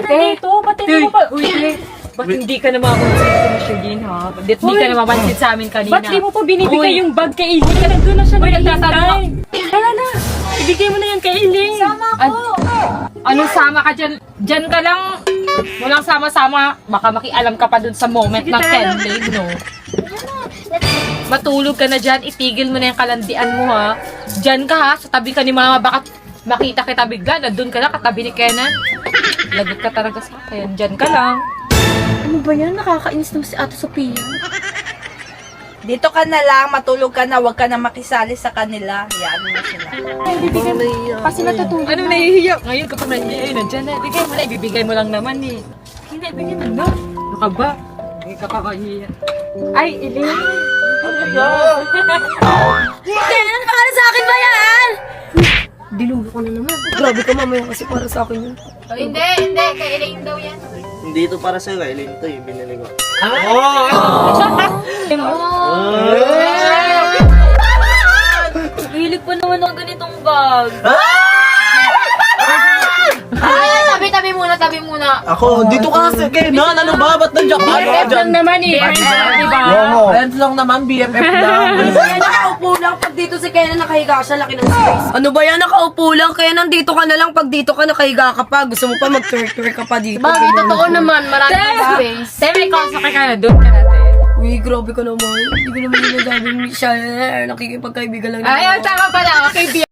ka na dito? Ba't hindi mo pa... Uy, ba't hindi ka na mapansin sa Micheline, ha? Ba't hindi ka na mapansin sa amin kanina? Ba't di mo pa binibigay yung bag kay Eileen? Nandun na siya naghihintay. Tara na. Ibigay mo na yan kay Eileen. Sama ko. Anong sama ka dyan? Dyan ka lang. Walang sama-sama. Baka makialam ka pa dun sa moment ng Kenley, no? Matulog ka na dyan. Itigil mo na yung kalandian mo, ha? Dyan ka, ha? Sa tabi ka ni mama. Baka makita kita bigla. Nandun ka lang katabi ni Kenan. Lagot ka talaga sa akin. Dyan ka lang. Ano ba yan? Nakakainis naman si Ate Sophia. Dito ka na lang, matulog ka na, huwag ka na makisali sa kanila. Yan mo sila. Ay, bibigyan mo. Kasi natutulog. Anong nahihiya? Ngayon kapag nandiyan na, bigay mo na. Ibibigay mo lang naman eh. Hindi, bigyan mo na. Ano ka ba? Hindi ka kakahiya. Ay, Eileen. Kenan, para sa akin ba yan? Dilulo ko na naman. Grabe ka mamaya kasi para sa akin yun. Hindi. Kay Elaine daw yan. Hindi ito para sa'yo, Eileen. Ito yung binili ko. Hilig pa naman ng ganitong bag. Ay, tabi muna. Ako, dito ka sa Kenan. Ano ba? Ba't nandiyan ka? BFF lang naman eh. Diba? Friends lang naman, BFF lang. Kaya nakaupo lang pag dito si Kenan nakahiga siya, laki ng space. Ano ba yan? Nakaupo lang. Kaya nandito ka na lang pag dito ka nakahiga ka pa. Gusto mo pa mag-twerk ka pa dito. Bagay, totoo naman. Marami ng space. Te, may konsake ka na. Doon ka na, te. Uy, grabe ka naman. Hindi ko naman sinasabing siya. Nakikipagkaibigan lang naman. Ay, tama pala. Okay,